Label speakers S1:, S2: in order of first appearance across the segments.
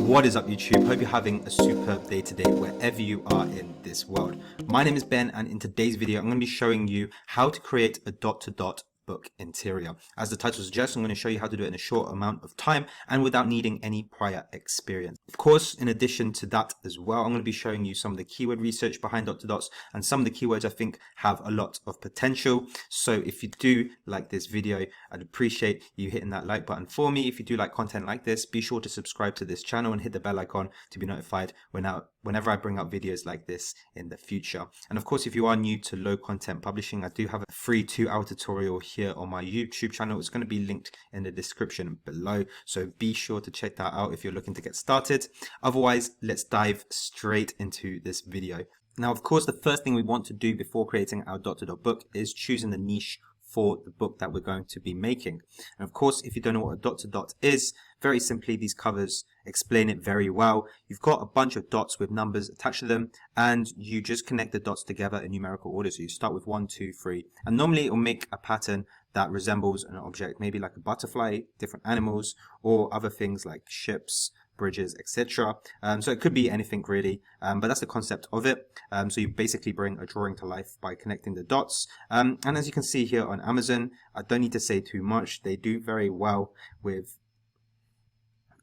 S1: What is up, YouTube? Hope you're having a superb day today wherever you are in this world. My name is Ben, and in today's video I'm going to be showing you how to create a dot-to-dot book interior. As the title suggests, I'm going to show you how to do it in a short amount of time and without needing any prior experience. Of course, in addition to that as well, I'm going to be showing you some of the keyword research behind dot-to-dots and some of the keywords I think have a lot of potential. So if you do like this video, I'd appreciate you hitting that like button for me. If you do like content like this, be sure to subscribe to this channel and hit the bell icon to be notified whenever I bring up videos like this in the future. And of course, if you are new to low content publishing, I do have a free 2-hour tutorial here on my YouTube channel. It's going to be linked in the description below, so be sure to check that out if you're looking to get started. Otherwise, let's dive straight into this video. Now, of course, the first thing we want to do before creating our dot-to-dot book is choosing the niche for the book that we're going to be making. And of course, if you don't know what a dot-to-dot is, very simply, these covers explain it very well. You've got a bunch of dots with numbers attached to them, and you just connect the dots together in numerical order. So you start with 1, 2, 3, and normally it will make a pattern that resembles an object, maybe like a butterfly, different animals, or other things like ships, bridges, etc. So it could be anything really, but that's the concept of it. So you basically bring a drawing to life by connecting the dots. And as you can see here on Amazon, I don't need to say too much. They do very well with.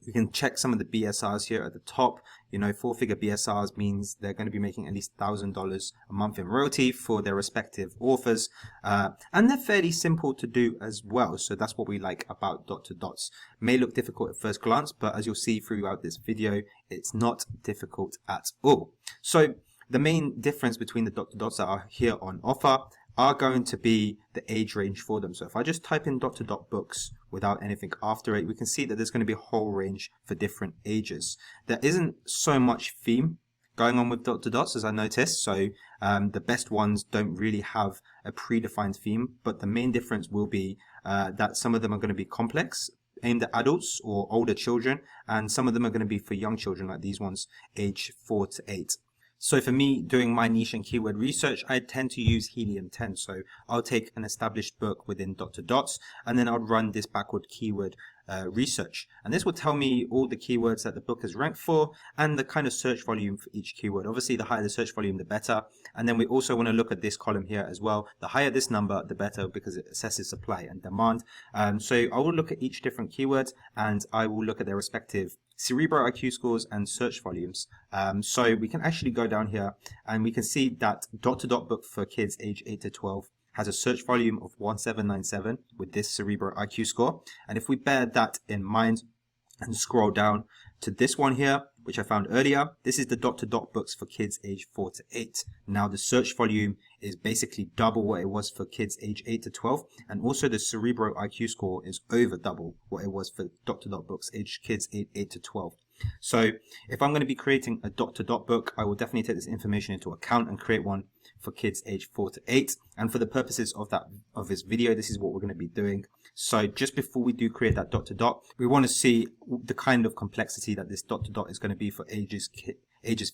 S1: You can check some of the BSRs here at the top. You know, 4-figure BSRs means they're going to be making at least $1,000 a month in royalty for their respective authors. And they're fairly simple to do as well. So that's what we like about dot-to-dots. May look difficult at first glance, but as you'll see throughout this video, it's not difficult at all. So the main difference between the dot-to-dots that are here on offer are going to be the age range for them. So if I just type in dot-to-dot books without anything after it, we can see that there's going to be a whole range for different ages. There isn't so much theme going on with dot-to-dots as I noticed. So the best ones don't really have a predefined theme, but the main difference will be that some of them are going to be complex, aimed at adults or older children, and some of them are going to be for young children, like these ones, age 4 to 8. So for me, doing my niche and keyword research, I tend to use Helium 10. So I'll take an established book within dot-to-dots, and then I'll run this backward keyword research. And this will tell me all the keywords that the book is ranked for and the kind of search volume for each keyword. Obviously, the higher the search volume, the better. And then we also want to look at this column here as well. The higher this number, the better, because it assesses supply and demand. So I will look at each different keyword, and I will look at their respective Cerebro IQ scores and search volumes. So we can actually go down here and we can see that dot-to-dot book for kids age 8 to 12 has a search volume of 1797 with this Cerebro IQ score. And if we bear that in mind and scroll down to this one here, which I found earlier, this is the dot-to-dot books for kids age 4 to 8. Now the search volume is basically double what it was for kids age 8 to 12, and also the Cerebro IQ score is over double what it was for dot-to-dot books age kids 8 to 12. So if I'm going to be creating a dot-to-dot book, I will definitely take this information into account and create one for kids age 4 to 8. And for the purposes of this video, this is what we're going to be doing. So just before we do create that dot-to-dot, we want to see the kind of complexity that this dot-to-dot is going to be for ages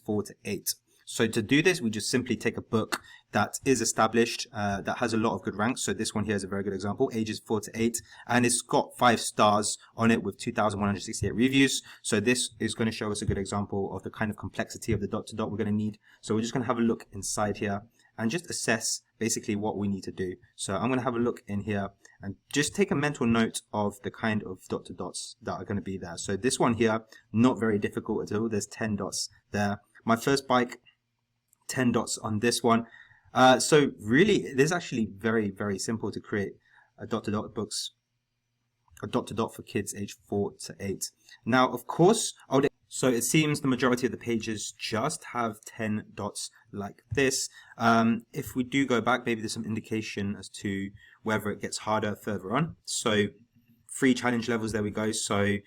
S1: 4 to 8. So to do this, we just simply take a book that is established, that has a lot of good ranks. So this one here is a very good example, ages 4 to 8, and it's got 5 stars on it with 2,168 reviews. So this is going to show us a good example of the kind of complexity of the dot-to-dot we're going to need. So we're just going to have a look inside here and just assess basically what we need to do. So I'm going to have a look in here and just take a mental note of the kind of dot-to-dots that are going to be there. So this one here, not very difficult at all. There's 10 dots there. My first bike, 10 dots on this one. So really, it is actually very, very simple to create a dot-to-dot books, a dot-to-dot for kids age 4 to 8. Now, of course, so it seems the majority of the pages just have 10 dots like this. If we do go back, maybe there's some indication as to whether it gets harder further on. So 3 challenge levels, there we go. So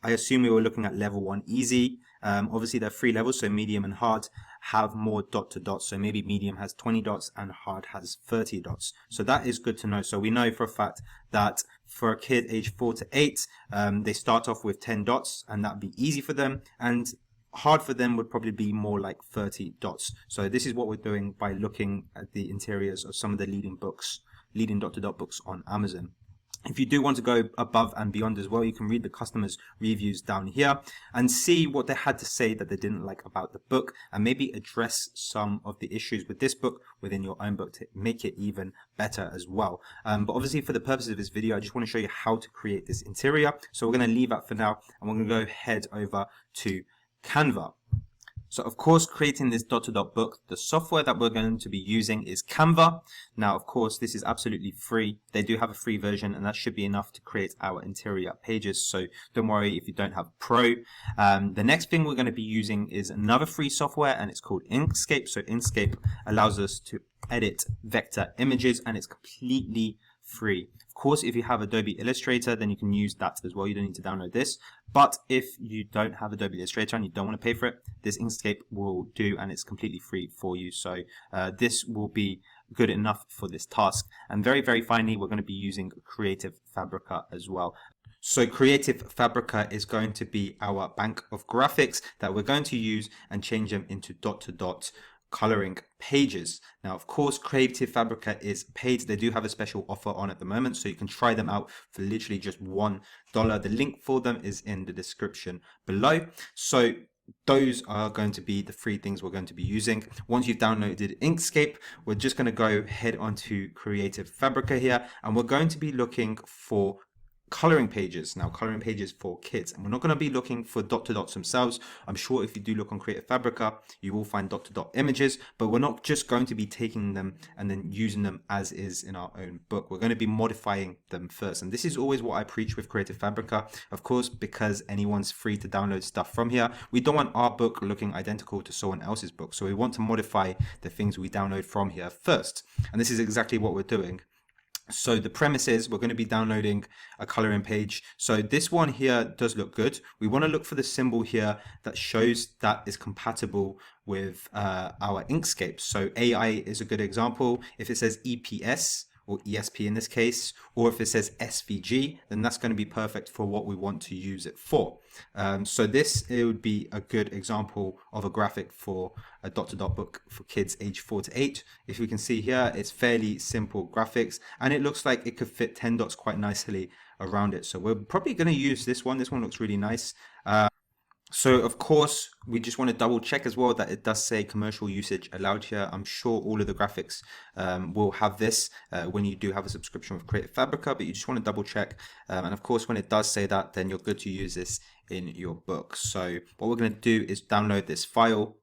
S1: I assume we were looking at level 1 easy. Obviously there are 3 levels, so medium and hard have more dot-to-dots. So maybe medium has 20 dots and hard has 30 dots. So that is good to know. So we know for a fact that for a kid age 4 to 8, they start off with 10 dots, and that'd be easy for them. And hard for them would probably be more like 30 dots. So this is what we're doing by looking at the interiors of some of the leading dot-to-dot books on Amazon. If you do want to go above and beyond as well, you can read the customers' reviews down here and see what they had to say that they didn't like about the book, and maybe address some of the issues with this book within your own book to make it even better as well. But obviously for the purposes of this video, I just want to show you how to create this interior. So we're going to leave that for now, and we're going to go head over to Canva. So of course, creating this dot-to-dot book, the software that we're going to be using is Canva. Now, of course, this is absolutely free. They do have a free version, and that should be enough to create our interior pages. So don't worry if you don't have Pro. The next thing we're going to be using is another free software, and it's called Inkscape. So Inkscape allows us to edit vector images, and it's completely free. Of course, if you have Adobe Illustrator, then you can use that as well. You don't need to download this. But if you don't have Adobe Illustrator and you don't want to pay for it, this Inkscape will do, and it's completely free for you. So this will be good enough for this task. And very, very finally, we're going to be using Creative Fabrica as well. So Creative Fabrica is going to be our bank of graphics that we're going to use and change them into dot-to-dot coloring pages. Now, of course, Creative Fabrica is paid. They do have a special offer on at the moment, so you can try them out for literally just $1. The link for them is in the description below. So those are going to be the three things we're going to be using. Once you've downloaded Inkscape, we're just going to go head onto Creative Fabrica here, and we're going to be looking for coloring pages. Now, coloring pages for kids, and we're not going to be looking for dot-to-dots themselves. I'm sure if you do look on Creative Fabrica, you will find dot-to-dot images, but we're not just going to be taking them and then using them as is in our own book. We're going to be modifying them first, and this is always what I preach with Creative Fabrica. Of course, because anyone's free to download stuff from here, we don't want our book looking identical to someone else's book, so we want to modify the things we download from here first, and this is exactly what we're doing. So the premise is we're going to be downloading a coloring page. So this one here does look good. We want to look for the symbol here that shows that is compatible with our Inkscape. So AI is a good example. If it says EPS or ESP in this case, or if it says SVG, then that's going to be perfect for what we want to use it for. So it would be a good example of a graphic for a dot-to-dot book for kids age 4 to 8. If we can see here, it's fairly simple graphics, and it looks like it could fit 10 dots quite nicely around it. So we're probably going to use this one. This one looks really nice. So of course, we just want to double check as well that it does say commercial usage allowed here. I'm sure all of the graphics will have this when you do have a subscription with Creative Fabrica, but you just want to double check. And of course, when it does say that, then you're good to use this in your book. So what we're going to do is download this file.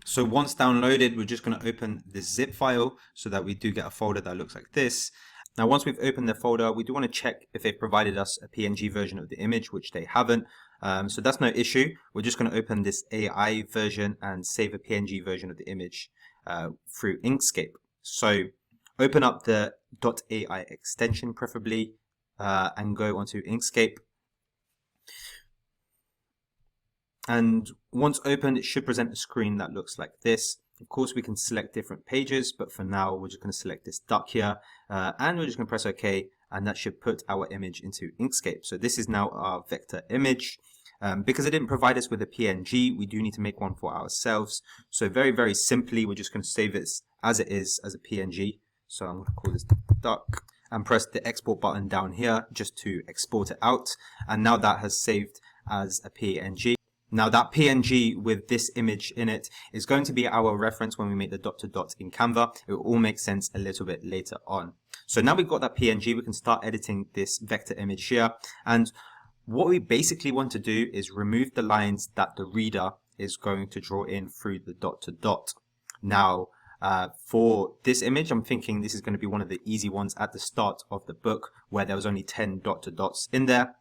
S1: So once downloaded, we're just going to open this zip file so that we do get a folder that looks like this. Now, once we've opened the folder, we do want to check if they've provided us a PNG version of the image, which they haven't. So that's no issue. We're just going to open this AI version and save a PNG version of the image through Inkscape. So open up the .ai extension preferably and go onto Inkscape. And once opened, it should present a screen that looks like this. Of course, we can select different pages, but for now, we're just going to select this duck here, and we're just going to press OK, and that should put our image into Inkscape. So this is now our vector image. Because it didn't provide us with a PNG, we do need to make one for ourselves. So very, very simply, we're just going to save it as it is as a PNG. So I'm going to call this duck and press the export button down here just to export it out. And now that has saved as a PNG. Now that PNG with this image in it is going to be our reference when we make the dot-to-dot in Canva. It will all make sense a little bit later on. So now we've got that PNG, we can start editing this vector image here. And what we basically want to do is remove the lines that the reader is going to draw in through the dot-to-dot. Now, for this image, I'm thinking this is going to be one of the easy ones at the start of the book where there was only 10 dot-to-dots in there.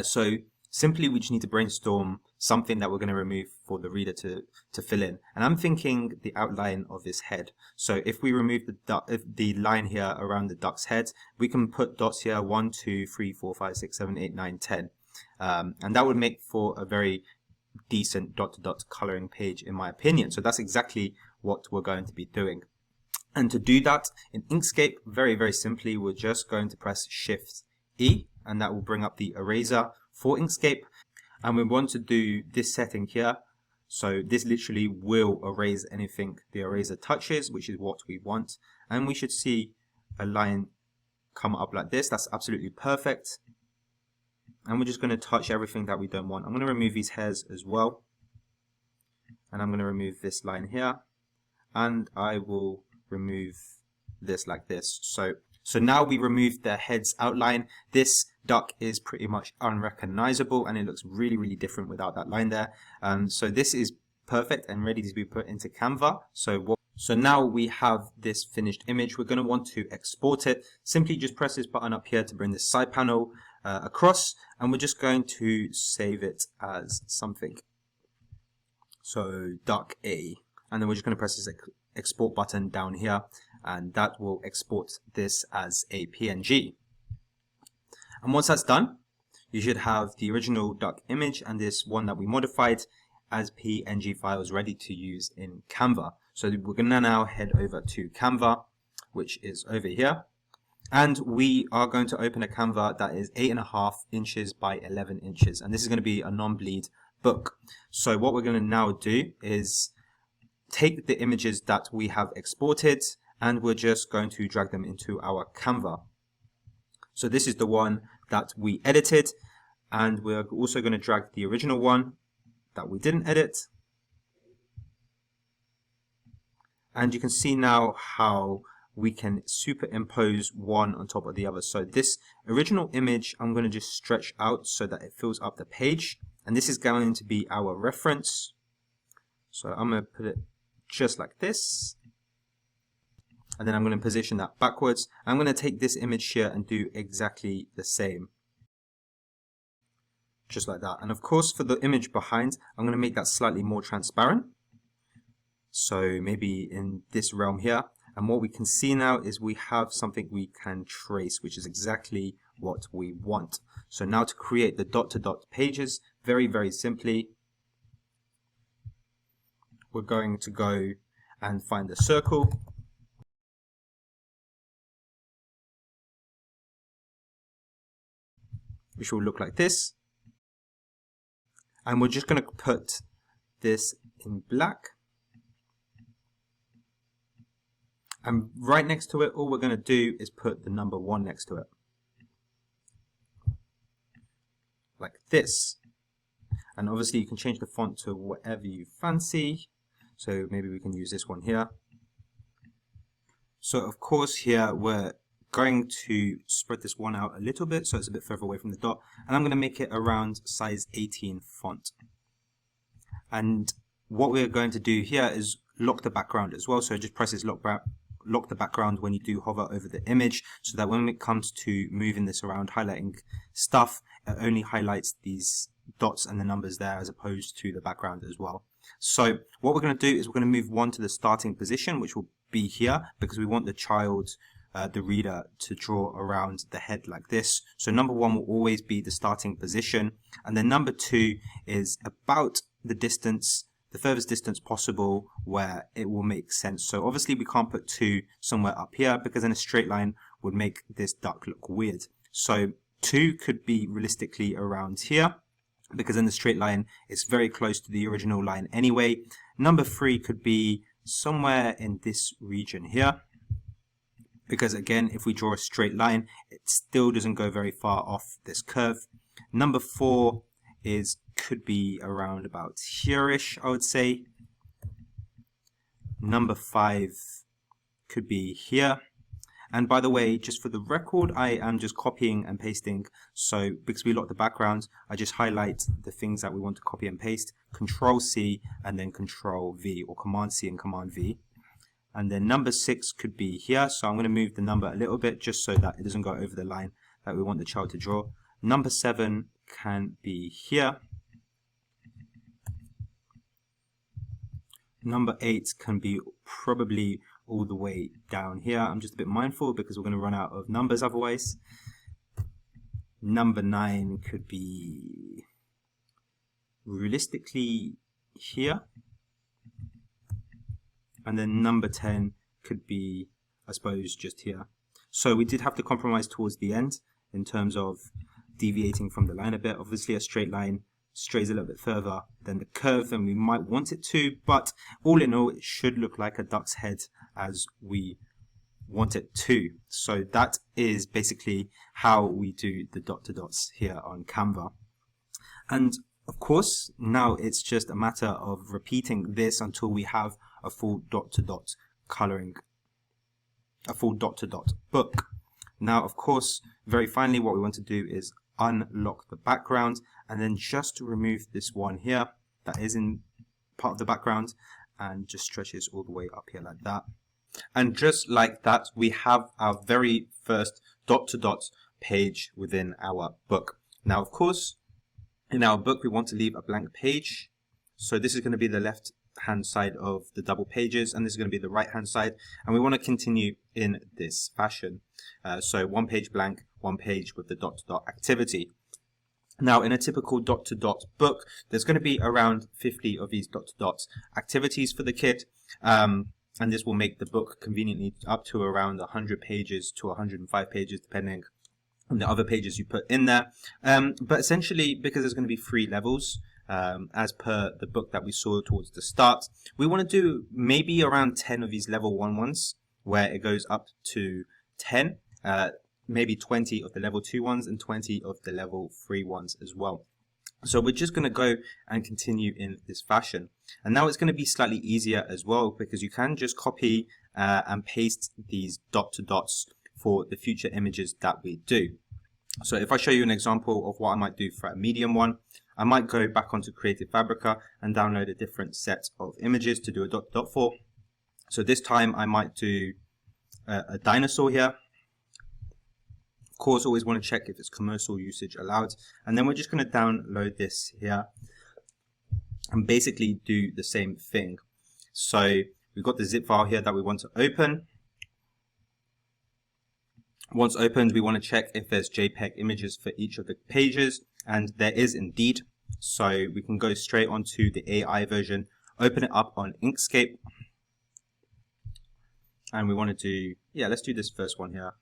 S1: So simply we just need to brainstorm something that we're going to remove for the reader to fill in. And I'm thinking the outline of his head. So if we remove the line here around the duck's head, we can put dots here 1, 2, 3, 4, 5, 6, 7, 8, 9, 10. And that would make for a very decent dot-to-dot coloring page in my opinion. So that's exactly what we're going to be doing. And to do that in Inkscape, very, very simply, we're just going to press Shift E, and that will bring up the eraser for Inkscape. And we want to do this setting here. So this literally will erase anything the eraser touches, which is what we want. And we should see a line come up like this. That's absolutely perfect. And we're just going to touch everything that we don't want. I'm going to remove these hairs as well. And I'm going to remove this line here. And I will remove this like this. So now we removed the head's outline. This duck is pretty much unrecognizable and it looks really, really different without that line there. So this is perfect and ready to be put into Canva. So now we have this finished image. We're going to want to export it. Simply just press this button up here to bring this side panel across, and we're just going to save it as something. So duck A, and then we're just going to press this export button down here, and that will export this as a PNG. And once that's done, you should have the original duck image and this one that we modified as PNG files ready to use in Canva. So we're going to now head over to Canva, which is over here. And we are going to open a Canva that is 8.5 inches by 11 inches. And this is going to be a non-bleed book. So what we're going to now do is take the images that we have exported and we're just going to drag them into our Canva. So this is the one that we edited, and we're also going to drag the original one that we didn't edit. And you can see now how we can superimpose one on top of the other. So this original image, I'm going to just stretch out so that it fills up the page. And this is going to be our reference. So I'm going to put it just like this. And then I'm going to position that backwards. I'm going to take this image here and do exactly the same. Just like that. And of course, for the image behind, I'm going to make that slightly more transparent. So maybe in this realm here. And what we can see now is we have something we can trace, which is exactly what we want. So now to create the dot-to-dot pages, very, very simply, we're going to go and find the circle. Which will look like this. And we're just going to put this in black. And right next to it, all we're going to do is put the number 1 next to it. Like this. And obviously you can change the font to whatever you fancy. So maybe we can use this one here. So of course here we're going to spread this one out a little bit so it's a bit further away from the dot. And I'm going to make it around size 18 font. And what we're going to do here is lock the background as well. So just press this lock the background when you do hover over the image, so that when it comes to moving this around, highlighting stuff, it only highlights these dots and the numbers there as opposed to the background as well. So what we're going to do is we're going to move one to the starting position, which will be here, because we want the child, the reader, to draw around the head like this. So number 1 will always be the starting position, and then number 2 is about the distance, the furthest distance possible where it will make sense. So obviously we can't put 2 somewhere up here, because then a straight line would make this duck look weird. So 2 could be realistically around here, because in the straight line it's very close to the original line anyway. Number 3 could be somewhere in this region here, because again, if we draw a straight line, it still doesn't go very far off this curve. Number 4 could be around about here-ish, I would say. Number 5 could be here. And by the way, just for the record, I am just copying and pasting. So because we locked the background, I just highlight the things that we want to copy and paste, Control C and then Control V, or Command C and Command V. And then number 6 could be here. So I'm going to move the number a little bit just so that it doesn't go over the line that we want the child to draw. Number 7 can be here. Number 8 can be probably all the way down here. I'm just a bit mindful because we're going to run out of numbers otherwise. Number 9 could be realistically here. And then number 10 could be, I suppose, just here. So we did have to compromise towards the end in terms of deviating from the line a bit. Obviously a straight line strays a little bit further than the curve than we might want it to, but all in all it should look like a duck's head as we want it to. So that is basically how we do the dot to dots here on Canva. And of course, now it's just a matter of repeating this until we have a full dot to dot coloring, a full dot to dot book. Now, of course, very finally, what we want to do is unlock the background and then just remove this one here that is in part of the background and just stretch this all the way up here like that. And just like that, we have our very first dot to dot page within our book. Now, of course, in our book, we want to leave a blank page. So this is going to be the left hand side of the double pages, and this is going to be the right hand side, and we want to continue in this fashion. So one page blank, one page with the dot to dot activity. Now, in a typical dot to dot book, there's going to be around 50 of these dot to dot activities for the kid, and this will make the book conveniently up to around 100 pages to 105 pages, depending on the other pages you put in there. But essentially, because there's going to be 3 levels, as per the book that we saw towards the start, we want to do maybe around 10 of these level 1 ones, where it goes up to 10, maybe 20 of the level 2 ones and 20 of the level 3 ones as well. So we're just going to go and continue in this fashion. And now it's going to be slightly easier as well, because you can just copy and paste these dot to dots for the future images that we do. So if I show you an example of what I might do for a medium one, I might go back onto Creative Fabrica and download a different set of images to do a dot to dot for. So this time I might do a dinosaur here. Of course, always want to check if it's commercial usage allowed. And then we're just going to download this here and basically do the same thing. So we've got the zip file here that we want to open. Once opened, we want to check if there's JPEG images for each of the pages, and there is indeed. So we can go straight onto the AI version, open it up on Inkscape, and we want to do, let's do this first one here.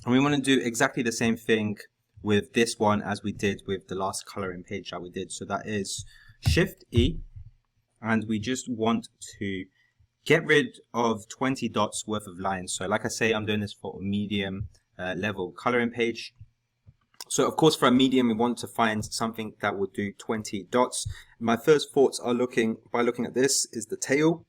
S1: And we want to do exactly the same thing with this one as we did with the last coloring page that we did. So that is Shift E, and we just want to get rid of 20 dots worth of lines. So like I say, I'm doing this for a medium level coloring page. So of course, for a medium, we want to find something that will do 20 dots. My first thoughts are by looking at this is the tail,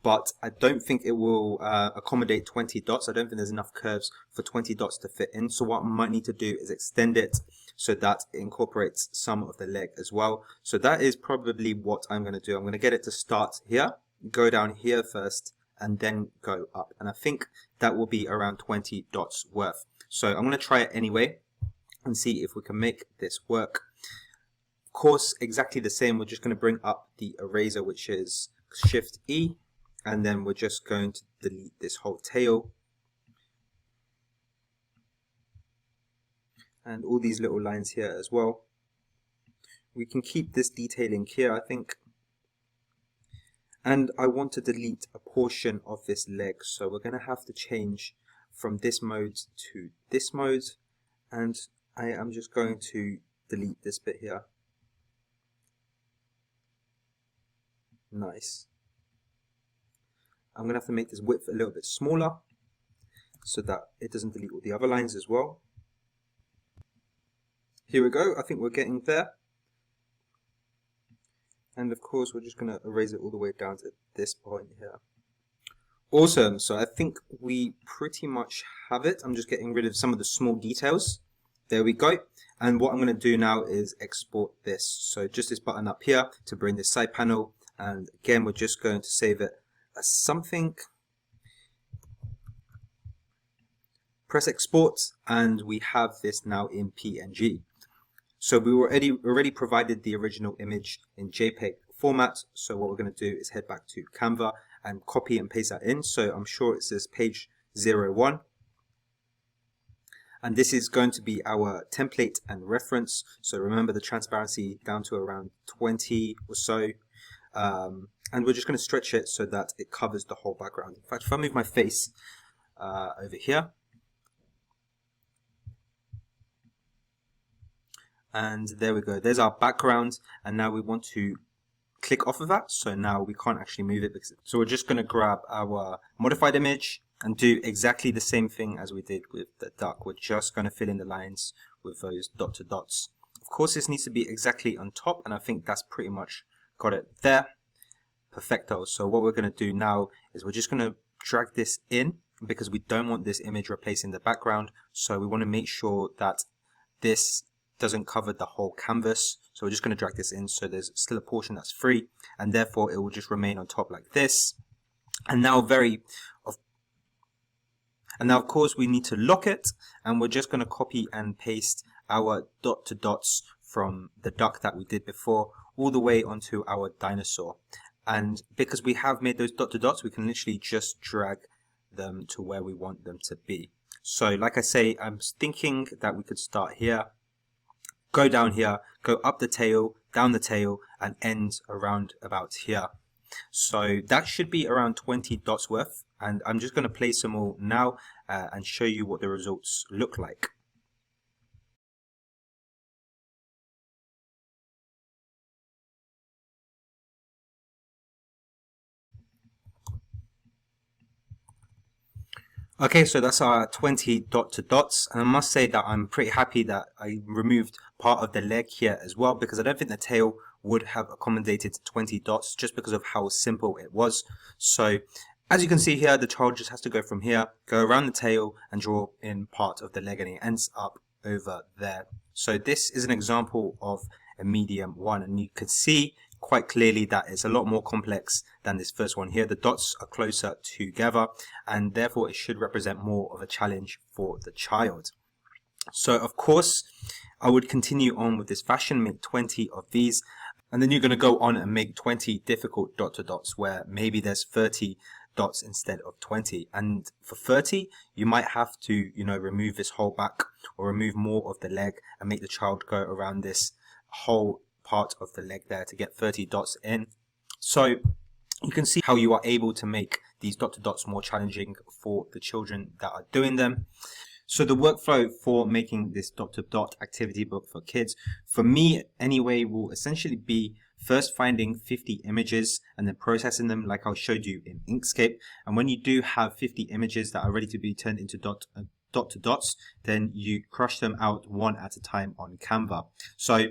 S1: but I don't think it will accommodate 20 dots. I don't think there's enough curves for 20 dots to fit in. So what I might need to do is extend it so that it incorporates some of the leg as well. So that is probably what I'm going to do. I'm going to get it to start here, go down here first, and then go up. And I think that will be around 20 dots worth. So I'm going to try it anyway and see if we can make this work. Of course, exactly the same. We're just going to bring up the eraser, which is Shift E, and then we're just going to delete this whole tail. And all these little lines here as well. We can keep this detailing here, I think. And I want to delete a portion of this leg, so we're going to have to change from this mode to this mode, and I am just going to delete this bit here. Nice. I'm going to have to make this width a little bit smaller so that it doesn't delete all the other lines as well. Here we go, I think we're getting there. And of course, we're just going to erase it all the way down to this point here. Awesome, so I think we pretty much have it. I'm just getting rid of some of the small details. There we go. And what I'm going to do now is export this. So just this button up here to bring this side panel. And again, we're just going to save it as something. Press export, and we have this now in PNG. So we already provided the original image in JPEG format. So what we're going to do is head back to Canva and copy and paste that in. So I'm sure it says page 01. And this is going to be our template and reference. So remember the transparency down to around 20 or so. And we're just going to stretch it so that it covers the whole background. In fact, if I move my face over here, and there we go, there's our background. And now we want to click off of that. So now we can't actually move it. So we're just going to grab our modified image and do exactly the same thing as we did with the duck. We're just going to fill in the lines with those dot to dots. Of course, this needs to be exactly on top, and I think that's pretty much got it there. Perfecto. So what we're going to do now is we're just going to drag this in, because we don't want this image replacing the background. So we want to make sure that this doesn't cover the whole canvas. So we're just going to drag this in so there's still a portion that's free, and therefore it will just remain on top like this. And now of course we need to lock it, and we're just going to copy and paste our dot to dots from the duck that we did before all the way onto our dinosaur. And because we have made those dot to dots, we can literally just drag them to where we want them to be. So like I say, I'm thinking that we could start here, go down here, go up the tail, down the tail, and end around about here. So that should be around 20 dots worth, and I'm just going to place them all now and show you what the results look like. Okay, so that's our 20 dot to dots, and I must say that I'm pretty happy that I removed part of the leg here as well, because I don't think the tail would have accommodated 20 dots just because of how simple it was. So as you can see here, the child just has to go from here, go around the tail, and draw in part of the leg, and it ends up over there. So this is an example of a medium one, and you can see quite clearly that it's a lot more complex than this first one here. The dots are closer together, and therefore it should represent more of a challenge for the child. So of course I would continue on with this fashion, make 20 of these, and then you're going to go on and make 20 difficult dot to dots where maybe there's 30 dots instead of 20. And for 30 you might have to, remove this whole back or remove more of the leg and make the child go around this whole part of the leg there to get 30 dots in. So you can see how you are able to make these dot to dots more challenging for the children that are doing them. So the workflow for making this dot to dot activity book for kids, for me anyway, will essentially be first finding 50 images and then processing them like I showed you in Inkscape. And when you do have 50 images that are ready to be turned into dot to dots, then you crush them out one at a time on Canva. So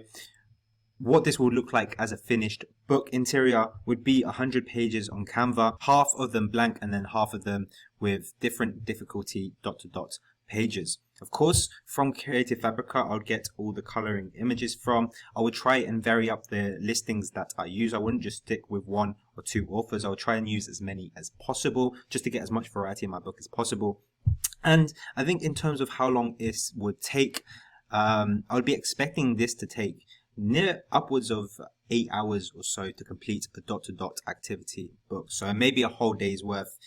S1: what this will look like as a finished book interior would be 100 pages on Canva, half of them blank and then half of them with different difficulty dot to dot pages. Of course, from Creative Fabrica, I'll get all the coloring images from. I would try and vary up the listings that I use. I wouldn't just stick with one or two authors. I'll try and use as many as possible just to get as much variety in my book as possible. And I think in terms of how long this would take, I would be expecting this to take near upwards of 8 hours or so to complete a dot to dot activity book. So maybe a whole day's worth.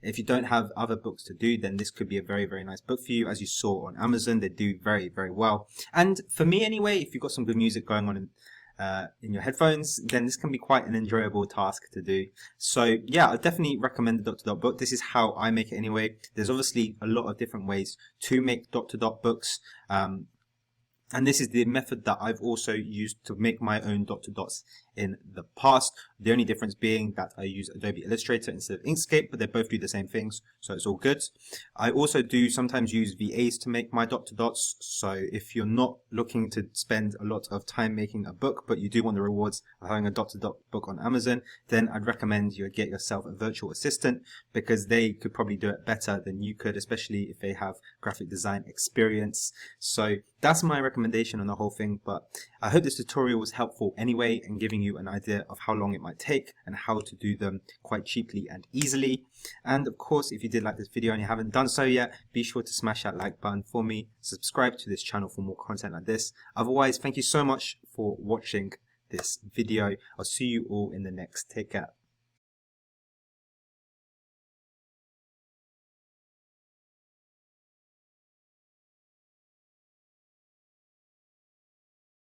S1: If you don't have other books to do, then this could be a very, very nice book for you. As you saw on Amazon, they do very, very well. And for me anyway, if you've got some good music going on in your headphones, then this can be quite an enjoyable task to do. So yeah, I definitely recommend the dot to dot book. This is how I make it anyway. There's obviously a lot of different ways to make dot to dot books. And this is the method that I've also used to make my own dot to dots in the past. The only difference being that I use Adobe Illustrator instead of Inkscape, but they both do the same things, so it's all good. I also do sometimes use VAs to make my dot to dots. So if you're not looking to spend a lot of time making a book, but you do want the rewards of having a dot to dot book on Amazon, then I'd recommend you get yourself a virtual assistant, because they could probably do it better than you could, especially if they have graphic design experience. So that's my recommendation on the whole thing, but I hope this tutorial was helpful anyway and giving you an idea of how long it might take and how to do them quite cheaply and easily. And of course, if you did like this video and you haven't done so yet, be sure to smash that like button for me, subscribe to this channel for more content like this. Otherwise, thank you so much for watching this video. I'll see you all in the next. Take care.